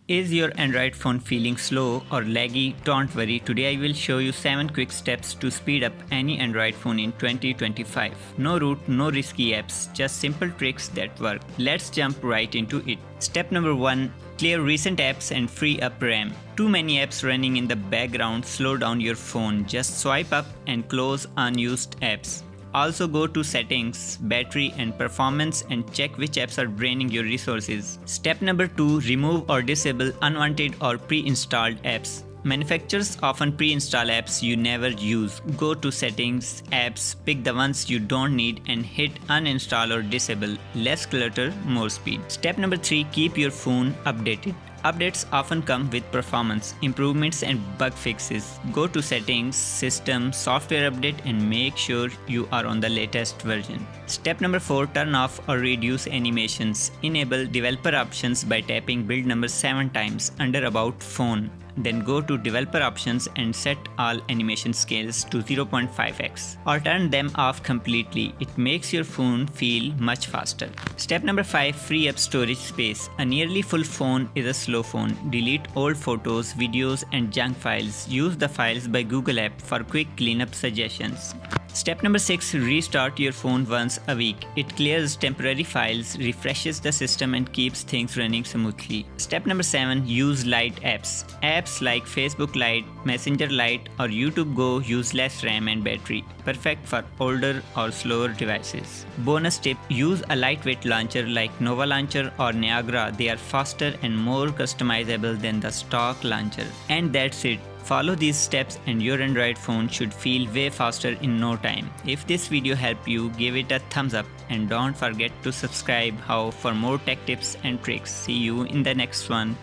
Is your Android phone feeling slow or laggy? Don't worry, today I will show you 7 quick steps to speed up any Android phone in 2025. No root, no risky apps, just simple tricks that work. Let's jump right into it. Step number 1. Clear recent apps and free up RAM. Too many apps running in the background slow down your phone. Just swipe up and close unused apps. Also go to settings, battery and performance and check which apps are draining your resources. Step number 2. Remove or disable unwanted or pre-installed apps. Manufacturers often pre-install apps you never use. Go to settings, apps, pick the ones you don't need and hit uninstall or disable. Less clutter, more speed. Step number 3. Keep your phone updated. Updates often come with performance improvements and bug fixes. Go to settings, system, software update and make sure you are on the latest version. Step number 4. Turn off or reduce animations. Enable developer options by tapping build number 7 times under about phone. Then go to developer options and set all animation scales to 0.5x or turn them off completely. It makes your phone feel much faster. Step number 5. Free up storage space. A nearly full phone is a slow phone. Delete old photos, videos and junk files. Use the Files by Google app for quick cleanup suggestions. Step number 6. Restart your phone once a week. It clears temporary files, refreshes the system and keeps things running smoothly. Step number 7. Use light apps. Apps like Facebook Lite, Messenger Lite or YouTube Go use less RAM and battery. Perfect for older or slower devices. Bonus tip. Use a lightweight launcher like Nova Launcher or Niagara. They are faster and more customizable than the stock launcher. And that's it. Follow these steps and your Android phone should feel way faster in no time. If this video helped you, give it a thumbs up and don't forget to subscribe for more tech tips and tricks. See you in the next one.